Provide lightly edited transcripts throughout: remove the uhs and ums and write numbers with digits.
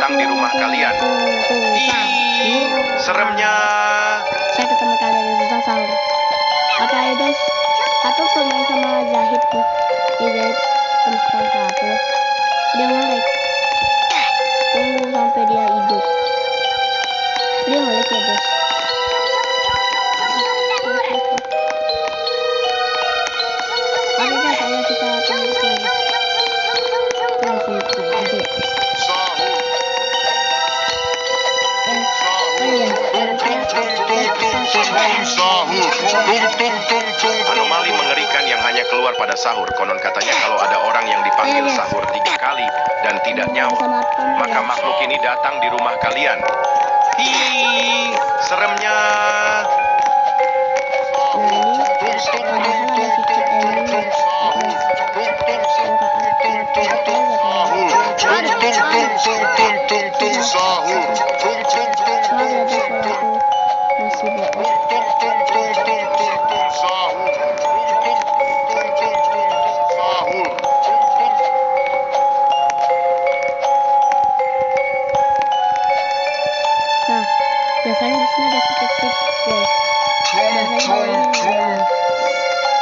datang di rumah kalian. Ih, seremnya. Saya ketemu kalian yang susah sahur. Oke ayo guys, aku bermain sama Zahid tuh. Zahid semester 1. Dia ngelag. Tunggu sampai dia hidup. Dia ngelag ya guys. Oke guys, ayo kita tunggu lagi. Langsung aja ya guys. Anomali mengerikan yang hanya keluar pada sahur. Konon katanya kalau ada orang yang dipanggil sahur 3 kali dan tidak nyawa, maka makhluk ini datang di rumah kalian. Ih, seremnya. Biasanya di sini ada sedikit guys.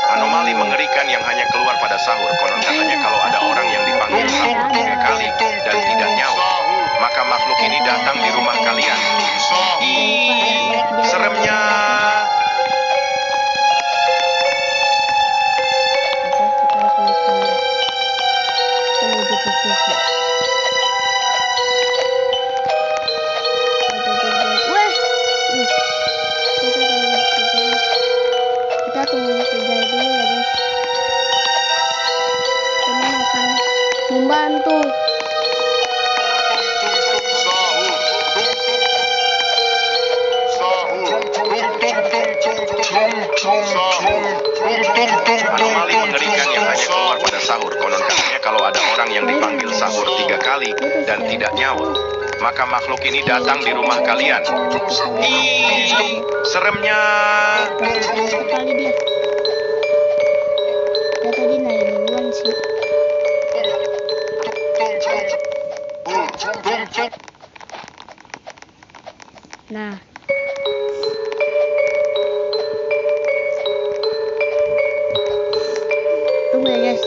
Anomali mengerikan yang hanya keluar pada sahur. Konon katanya kalau ada orang yang dipanggil sahur 3 kali dan tidak nyawa, maka makhluk ini datang di rumah kalian. Ih, seremnya. Kita tunggu selesai dulu ya guys. Teman akan membantu. Anomali mengerikan yang hanya keluar pada sahur. Konon katanya kalau ada orang yang dipanggil sahur 3 kali dan tidak nyawa, maka makhluk ini datang di rumah kalian. Ih, seremnya. Sekali dia. Ya tadi naik duluan sih. Nah. Tunggu ya guys.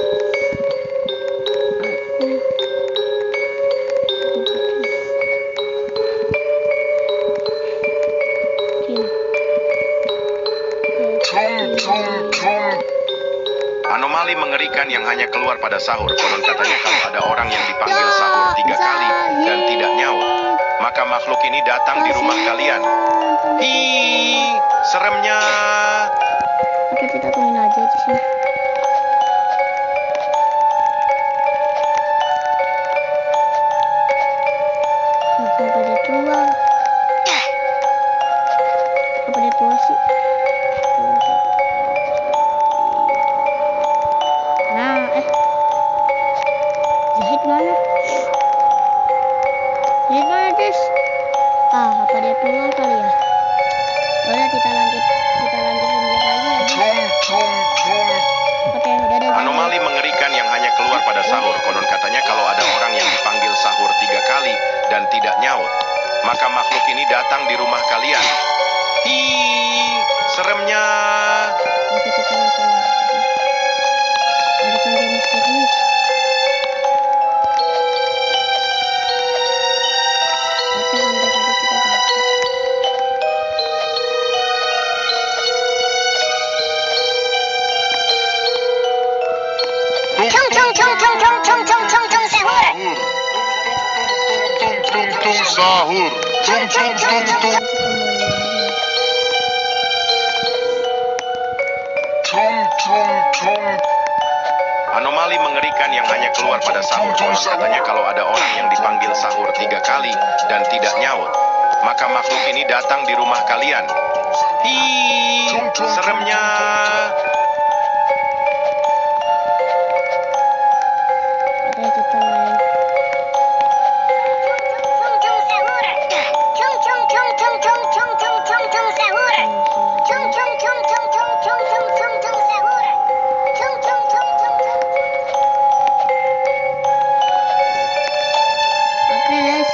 Anomali mengerikan yang hanya keluar pada sahur. Konon katanya kalau ada orang yang dipanggil sahur 3 kali dan tidak nyawa, maka makhluk ini datang di rumah kalian. Ih, seremnya. Oke, kita tungguin aja di sini. Sampai dia keluar. Apa dia keluar sih? Nah, Zahid mana? Zahid mana guys? Apa dia keluar kali ya? Udah kita lanjutin dia lagi ya guys. Oke, dadah. Anomali mengerikan yang hanya keluar pada sahur. Konon katanya kalau ada orang yang dipanggil sahur 3 kali dan tidak nyawa, maka makhluk ini datang di rumah kalian. Ih, seremnya. Oke, kita langsung ada tanda misterius. Oke, sampai tadi kita dapat. Sahur. Anomali mengerikan yang hanya keluar pada sahur. Konon katanya kalau ada orang yang dipanggil sahur 3 kali dan tidak nyawa, maka makhluk ini datang di rumah kalian. Ih, seremnya. Oke, kita main. Oke guys,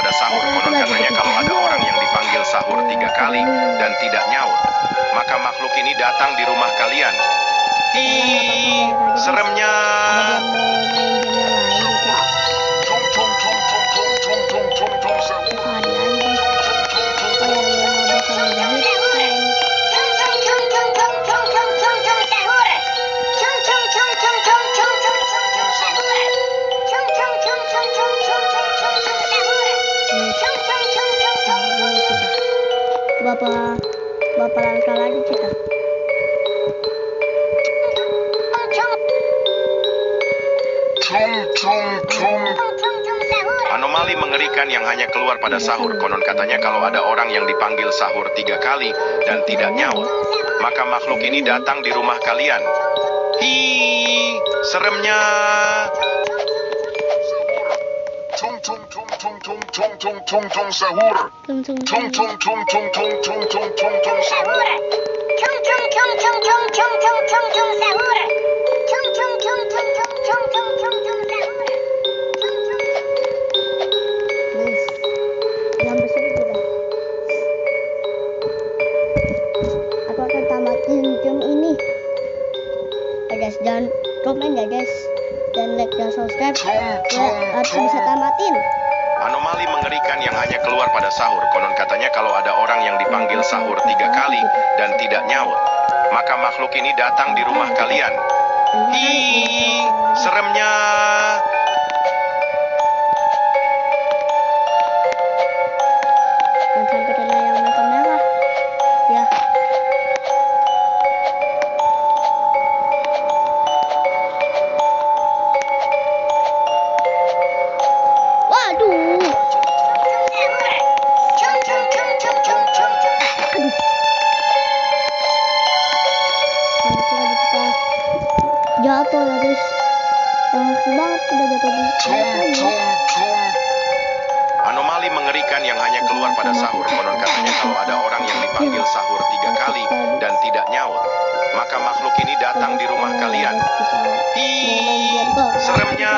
pada sahur. Konon katanya kalau ada orang yang dipanggil sahur 3 kali dan tidak nyaut, maka makhluk ini datang di rumah kalian. Hi, seremnya. Bapak langkah lagi kita. Anomali mengerikan yang hanya keluar pada sahur. Konon katanya kalau ada orang yang dipanggil sahur 3 kali dan tidak nyaut, maka makhluk ini datang di rumah kalian. Hi, seremnya. Sahur. Sahur. Yang besar juga. Aku akan tamatin game ini. Guys, jangan komen ya guys, dan like dan subscribe. Aku bisa tamatin. Anomali mengerikan yang hanya keluar pada sahur. Konon katanya kalau ada orang yang dipanggil sahur 3 kali dan tidak nyaut, maka makhluk ini datang di rumah kalian. Hi, seremnya. Jangan sampai kena yang merah. Ya. Waduh. Jatuh ya guys. Langsung banget udah jatuh di Anomali mengerikan yang hanya keluar pada sahur. Konon katanya kalau ada orang yang dipanggil sahur 3 kali dan tidak nyaut, maka makhluk ini datang di rumah kalian. Hi, seremnya.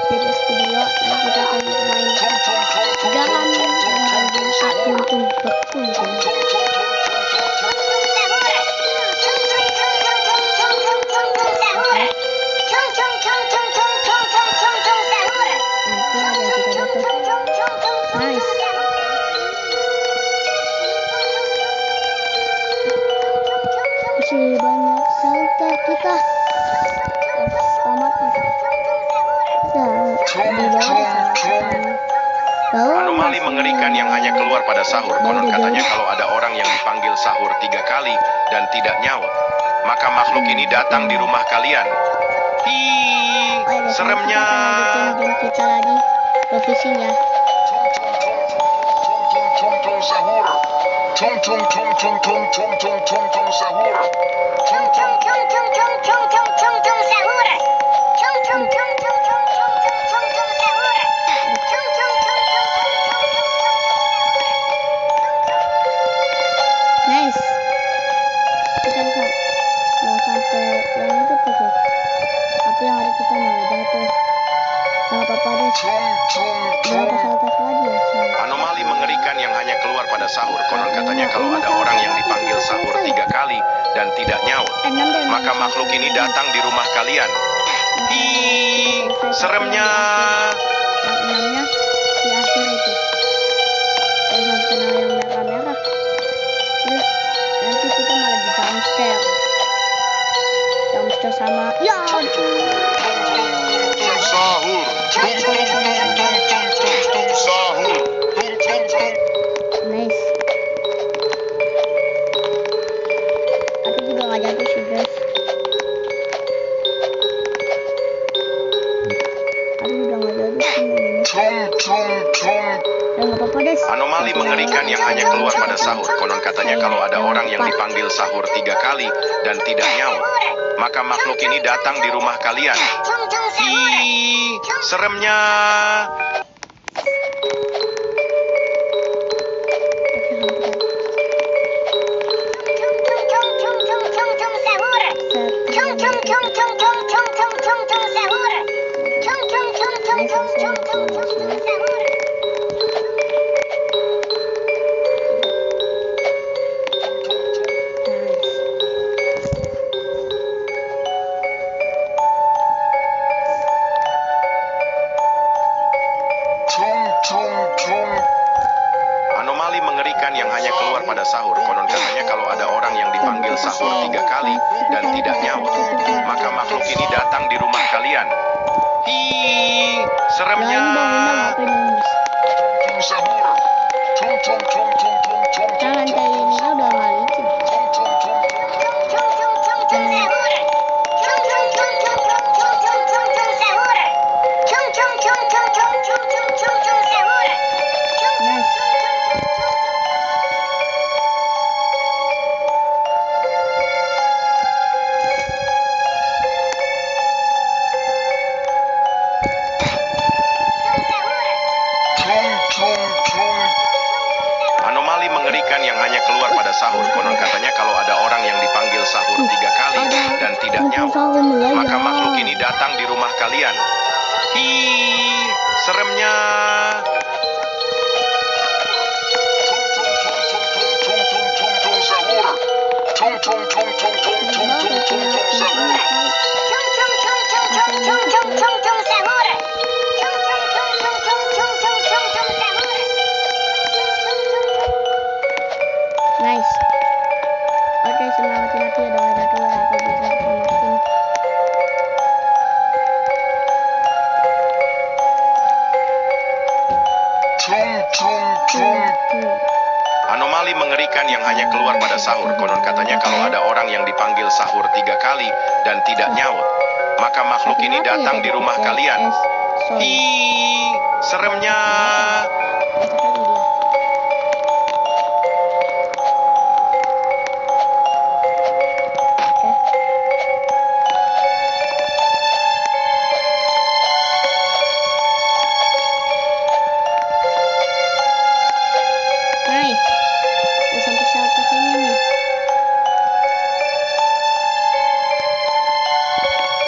Di video ini kita akan main jangan kuntung berkuntung. Nice. Masih banyak santai kita. Tamat. Anomali mengerikan yang hanya keluar pada sahur. Konon katanya kalau ada orang yang dipanggil sahur 3 kali dan tidak nyaut, maka makhluk ini datang di rumah kalian. Hi, seremnya. Kita lagi revisi ya. Sahur. Nice. Kita bisa mau sampai yang itu tuh. Tapi yang ada kita malah jatuh. Nggak apa-apa deh. Berapa saltas lagi ya? Anomali mengerikan yang hanya keluar pada sahur. Konon katanya kalau ada orang yang dipanggil sahur 3 kali dan tidak nyaut, maka makhluk ini datang di rumah kalian. Hi, seremnya. Yang enamnya di akhir itu. Jangan kena yang merah-merah. Nanti kita malah di jumpscare. Jumpscare sama ya. Sahur. Sahur. Nice. Aku juga nggak jatuh sih guys. Aku udah nggak jatuh sih ini. Nggak apa-apa guys. Anomali mengerikan yang hanya keluar pada sahur. Konon katanya kalau ada orang yang dipanggil sahur 3 kali dan tidak nyaut, maka makhluk ini datang di rumah kalian. Hi, seremnya. sahur. Konon katanya kalau ada orang yang dipanggil sahur 3 kali dan tidak nyaut, maka makhluk ini datang di rumah kalian. Hi, seremnya. Lah, ini bangunan ngapain nangis? Tung sahur. Tung tung tung tung tung tung. Kan lantai ini kan udah nggak licin. Tung tung tung. Anomali mengerikan yang hanya keluar pada sahur. Konon katanya kalau ada orang yang dipanggil sahur 3 kali dan tidak nyaut, maka makhluk ini datang di rumah kalian. Hi, seremnya. Tung tung tung tung tung tung tung tung tung sahur. Nice. Oke, semangat hati ya doain aku ya, aku bisa selamatin. Tung tung tung. Anomali mengerikan yang hanya keluar pada sahur. Konon katanya kalau ada orang yang dipanggil sahur 3 kali dan tidak nyaut, maka makhluk ini datang di rumah kalian. Hi, seremnya. Nice. Udah sampai shelter ini nih.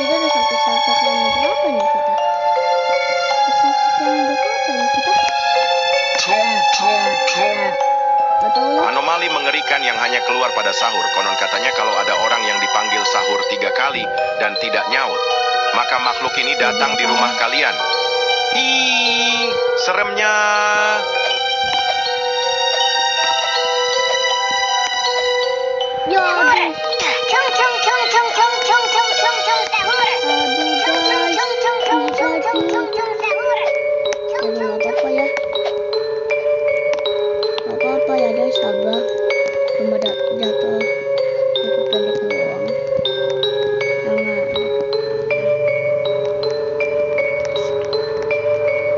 Kita udah sampai shelter yang berapa nih kita? Shelter yang berapa nih kita? Tung tung tung. Gak tau lah. Anomali mengerikan yang hanya keluar pada sahur. Konon katanya kalau ada orang yang dipanggil sahur 3 kali dan tidak nyaut, maka makhluk ini datang di rumah kalian. Hi, seremnya. Ya aduh. Aduh guys. Jadi gak apa-apa ya. Gak apa-apa ya guys, sabar. Cuma jatuh. Itu pendek doang. Jangan.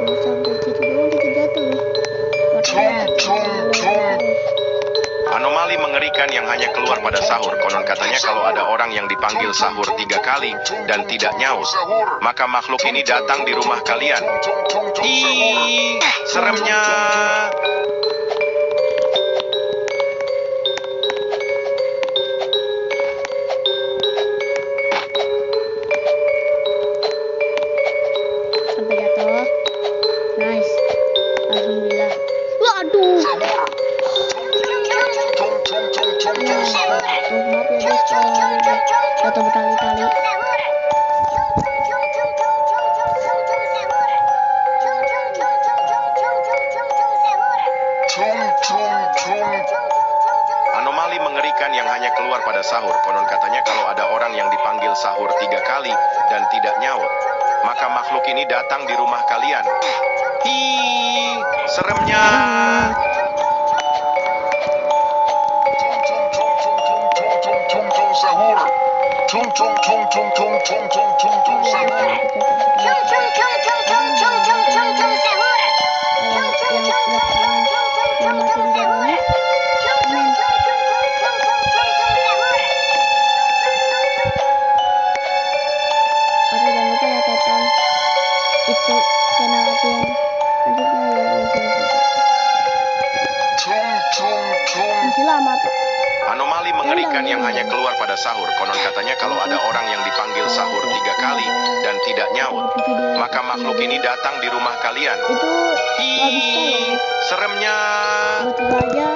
Udah sampai situ doang kita jatuh nih. Anomali mengerikan yang hanya keluar pada sahur. Konon katanya kalau ada orang yang dipanggil sahur 3 kali dan tidak nyaut, maka makhluk ini datang di rumah kalian. Hi, seremnya. Sampai jatuh. Nice. Alhamdulillah. Waduh. Maaf ya guys, jatuh berkali-kali. Anomali mengerikan yang hanya keluar pada sahur. Konon katanya kalau ada orang yang dipanggil sahur 3 kali dan tidak nyaut, maka makhluk ini datang di rumah kalian. Hi, seremnya. Tung tung tung tung tung tung tung tung tung sahur. Jangan lupa ya tonton itu channel aku yang lanjutnya ya. Masih lama tuh. Anomali mengerikan yang hanya keluar pada sahur. Konon katanya kalau ada orang yang dipanggil sahur 3 kali dan tidak nyaut, maka makhluk ini datang di rumah kalian. Itu nggak bisa Hi, loh. seremnya. Tiba-tiba aja.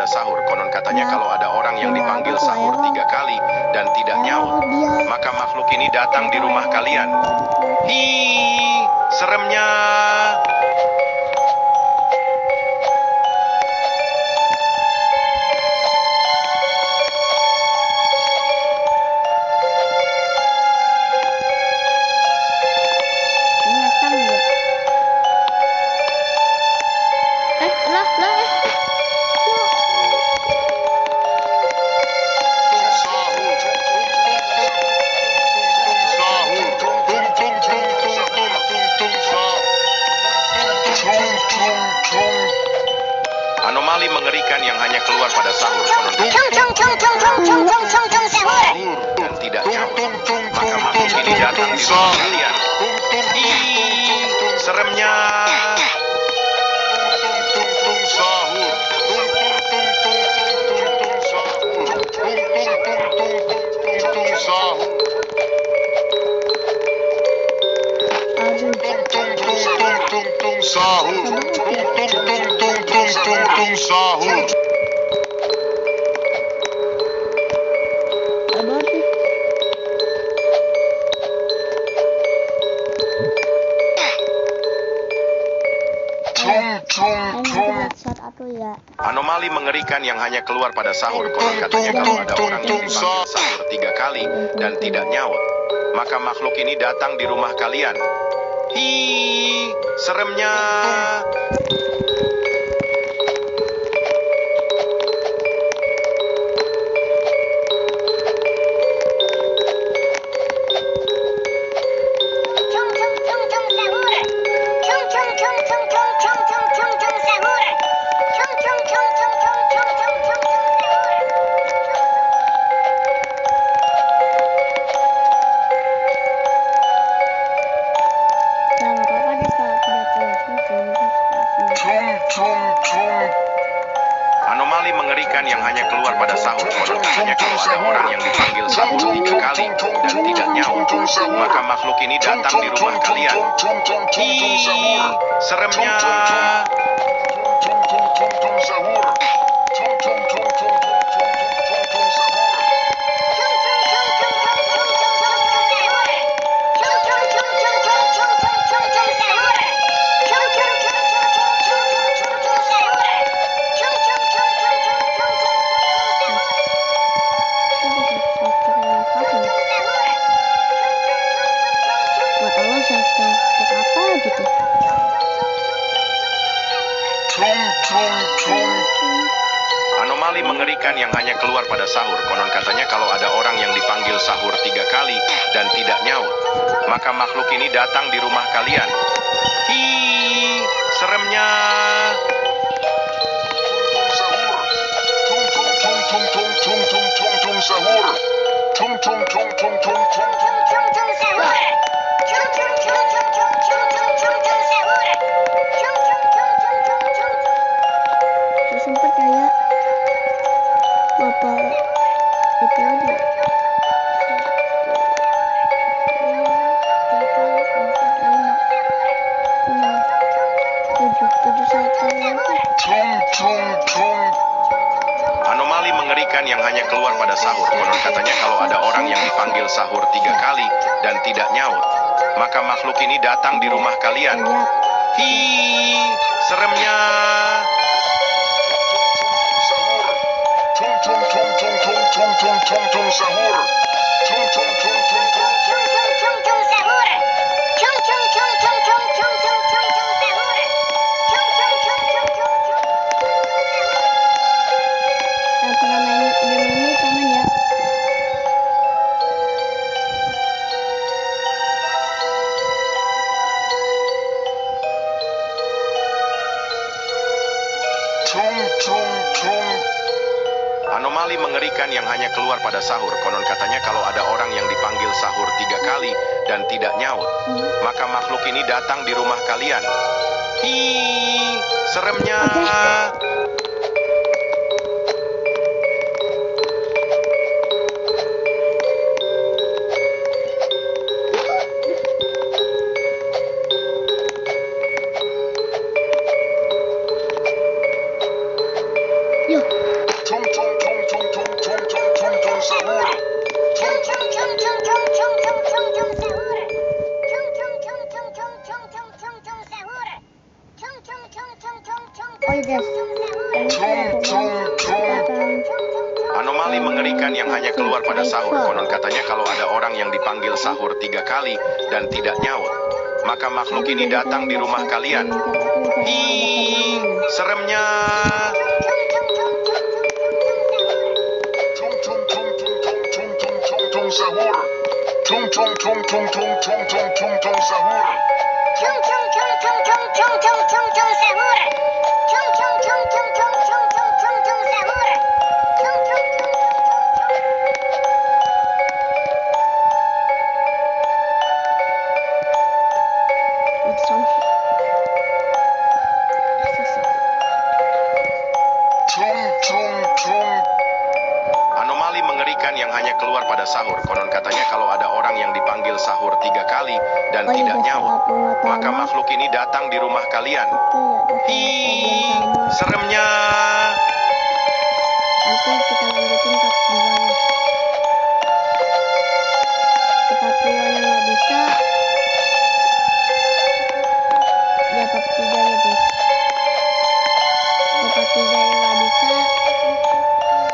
sahur. Konon katanya Ya. kalau ada orang yang Nama dipanggil apa tuh, sahur Error? 3 kali dan tidak nyaut, Error dia. maka makhluk ini datang di rumah kalian. Hi, seremnya. Binatang ya. Anomali mengerikan yang hanya keluar pada sahur. Konon dan tidak nyaut, maka makhluk ini datang di rumah kalian. Hi, seremnya. Anomali mengerikan yang hanya keluar pada sahur. Konon katanya kalau ada orang yang dipanggil sahur 3 kali dan tidak nyaut, maka makhluk ini datang di rumah kalian. Hi, seremnya. Anomali mengerikan yang hanya keluar pada sahur. Konon katanya kalau ada orang yang dipanggil sahur 3 kali dan tidak nyaut, maka makhluk ini datang di rumah kalian. Hi, seremnya. Anomali mengerikan yang hanya keluar pada sahur. Konon katanya kalau ada orang yang dipanggil sahur 3 kali dan tidak nyaut, maka makhluk ini datang di rumah kalian. Hi, seremnya. Sempet kayak bapak itu aja. 1. Anomali mengerikan yang hanya keluar pada sahur. Konon katanya kalau ada orang yang dipanggil sahur 3 kali dan tidak nyaut, maka makhluk ini datang di rumah kalian. Hi, seremnya. Yang pernah main game ini teman ya. Anomali mengerikan yang hanya keluar pada sahur. Konon katanya kalau ada orang yang dipanggil sahur 3 kali dan tidak nyaut, maka makhluk ini datang di rumah kalian. Hi, seremnya. Yo, pada sahur. Konon katanya kalau ada orang yang dipanggil sahur 3 kali dan tidak nyaut, maka makhluk ini datang di rumah kalian. Hi, seremnya. Tung tung tung tung tung tung tung tung tung sahur. Tung tung tung tung tung tung tung tung tung sahur. Tung tung tung tung tung tung tung tung tung sahur. Tung tung tung tung tung tung tung tung tung sahur. Tung tung tung tung tung. It's something. Tung tung tung. Anomali mengerikan yang hanya keluar pada sahur. Konon katanya kalau ada orang yang dipanggil sahur 3 kali dan Oh iya, tidak guys, nyaut, saat pertama maka makhluk ini datang di rumah kalian. itu ya ada Hi, problem kamu. seremnya. Nanti kita lanjutin part 2-nya. Part 2-nya nggak bisa, ya part 3-nya guys. Kalau part 3 yang nggak bisa,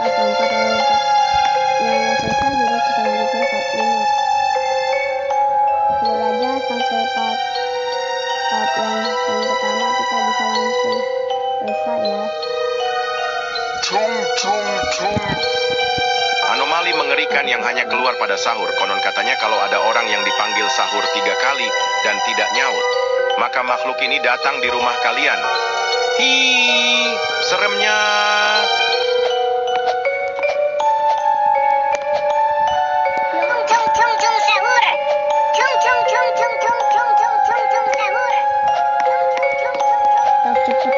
atau 4 yang nggak selesai, jadi kita lanjutin part 5. Semoga aja sampai part yang pertama kita bisa langsung selesai ya. Tung tung tung. Anomali mengerikan yang hanya keluar pada sahur. Konon katanya kalau ada orang yang dipanggil sahur 3 kali dan tidak nyaut, maka makhluk ini datang di rumah kalian. Hi, seremnya. Tung tung tung sahur. Tung tung tung tung tung tung tung tung tung sahur. Tung tung tung tung tung. Kita harus cepet.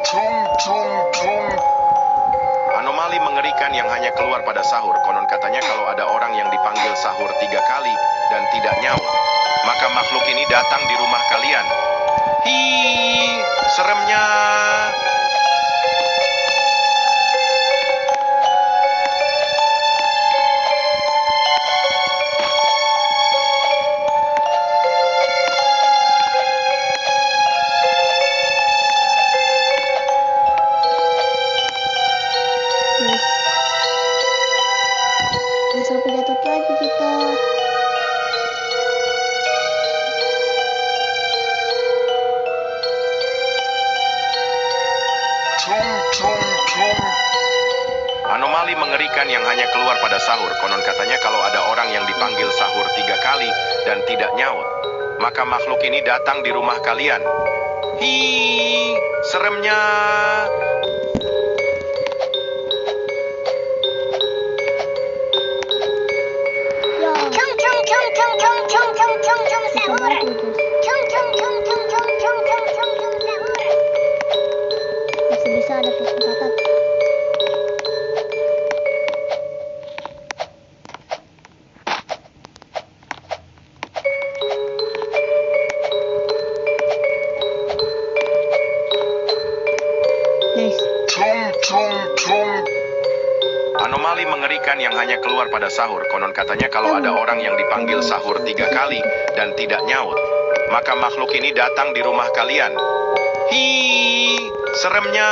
Tung tung tung. Anomali mengerikan yang hanya keluar pada sahur. Konon katanya kalau ada orang yang dipanggil sahur 3 kali dan tidak nyaut, maka makhluk ini datang di rumah kalian. Hi, seremnya. Guys, jangan sampai jatuh lagi kita. Tung tung tung. Anomali mengerikan yang hanya keluar pada sahur. Konon katanya kalau ada orang yang dipanggil sahur 3 kali dan tidak nyaut, maka makhluk ini datang di rumah kalian. Hi, seremnya. Ya, Tung tung tung tung tung tung tung tung tung susah sahur. banget nih guys. Tung tung tung tung tung tung tung tung tung sahur. Masih bisa ada kesempatan. Nice. Tung tung tung. Anomali mengerikan yang hanya keluar pada sahur. Konon katanya kalau ada orang yang dipanggil sahur 3 kali dan tidak nyaut, maka makhluk ini datang di rumah kalian. Hi, seremnya.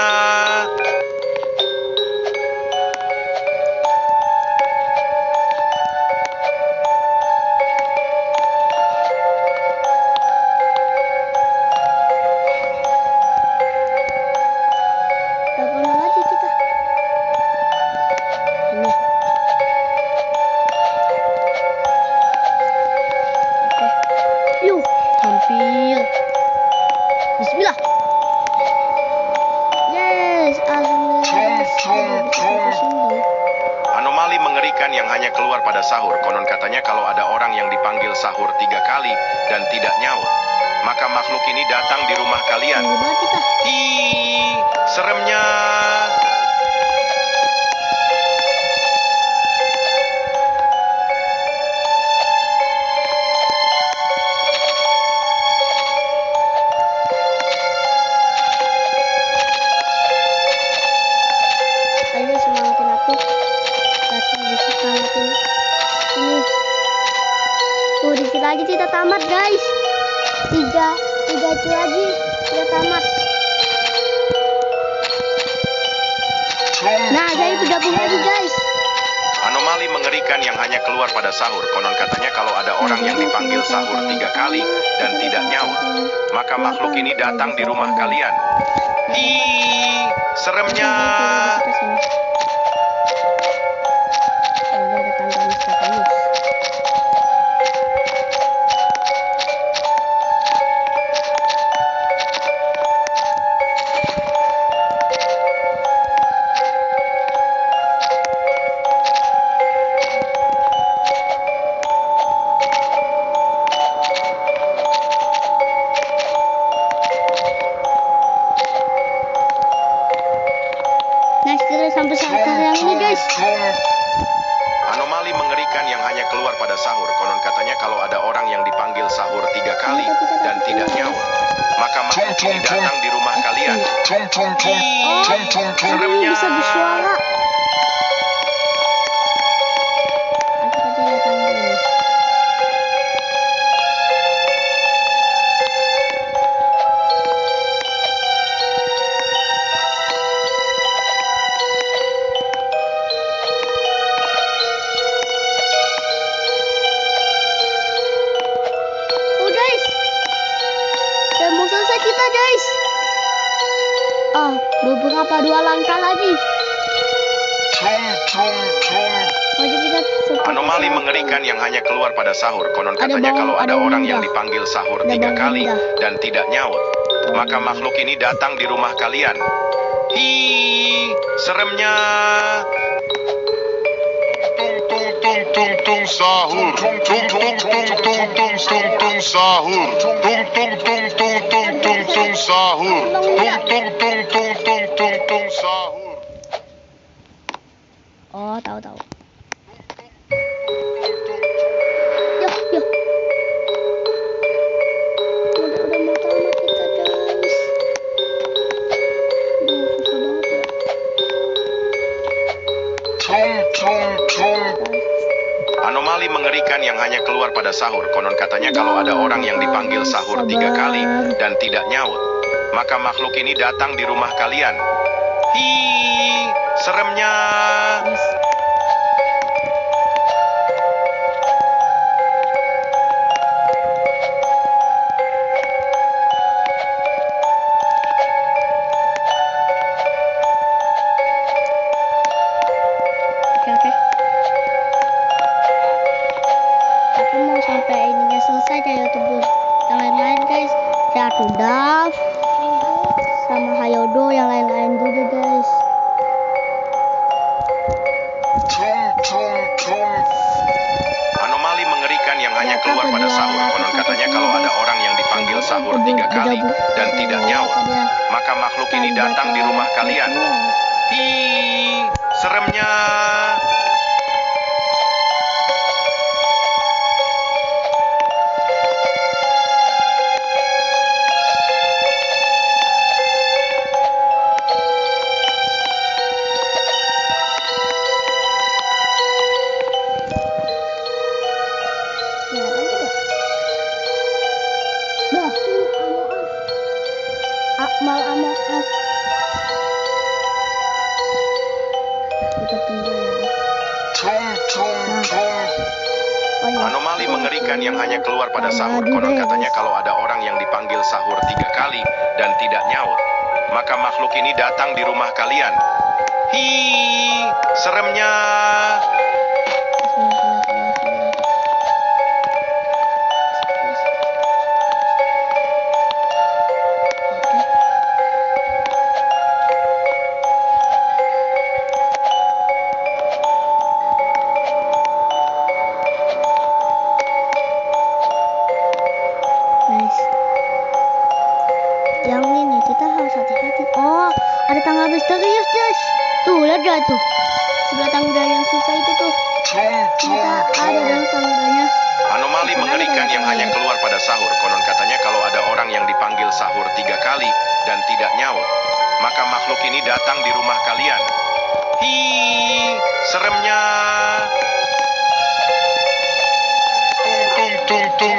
Telepon lagi kita. Ini. Oke. Yuk, hampir. Bismillah. Yes, alhamdulillah. Anomali mengerikan yang hanya keluar pada sahur. Konon katanya kalau ada orang yang dipanggil sahur 3 kali dan tidak nyaut, maka makhluk ini datang di rumah kalian. Tunggu banget kita. Hi, seremnya. Ayo semangat lagi kita tamat guys. Tiga itu lagi kita tamat. Nah, jadi bergabung lagi guys. Anomali mengerikan yang hanya keluar pada sahur. Konon katanya kalau ada orang yang dipanggil sahur 3 kali dan tidak nyaut, maka makhluk ini datang di rumah kalian. Ih, seremnya. Ada tanda misterius. Nah, setelah sampai sekarang ini guys. Anomali mengerikan yang hanya keluar pada sahur. Konon katanya kalau ada orang yang dipanggil sahur 3 kali dan tidak nyaut, maka makhluk ini datang di rumah kalian. Seremnya bisa bersuara. Aku tadi datang ini. Oh guys, udah mau selesai kita guys. Beberapa 2 langkah lagi. Maju kita Anomali mengerikan yang hanya keluar pada sahur. Konon katanya kalau ada orang yang dipanggil sahur 3 kali dan tidak nyaut, maka makhluk ini datang di rumah kalian. Ih, seremnya. Tung sahur. Tung sahur. Tung sahur. Tung sahur. Oh, tahu. Yuk. Udah mau tamat kita guys. Susah banget ya. Anomali mengerikan yang hanya keluar pada sahur. Konon katanya kalau ada orang yang dipanggil sahur 3 kali dan tidak nyaut, maka makhluk ini datang di rumah kalian. Ih, seremnya. Oke. Aku mau sampai ininya selesai kayak YouTube yang lain-lain guys. Kayak aku Dav sama Hayodo yang lain-lain juga guys. Anomali mengerikan yang hanya keluar pada sahur. Konon katanya kalau ada orang yang dipanggil sahur 3 kali dan tidak nyaut, maka makhluk ini datang di rumah kalian. Ih, seremnya. Akmal Among Us. Kita tunggu ya guys. Oh iya. Anomali mengerikan yang hanya keluar pada sahur. Konon katanya kalau ada orang yang dipanggil sahur 3 kali dan tidak nyaut, maka makhluk ini datang di rumah kalian. Ih, seremnya. Nice. Yang ini kita harus hati-hati. Oh, ada tanggal misterius guys. Tuh, lihat gak tuh? Sebelah tangga yang susah itu tuh. Kita ada dalam tangganya. Anomali mengerikan yang hanya keluar pada sahur. Konon katanya kalau ada orang yang dipanggil sahur 3 kali dan tidak nyaut, maka makhluk ini datang di rumah kalian. Ih, seremnya. Tung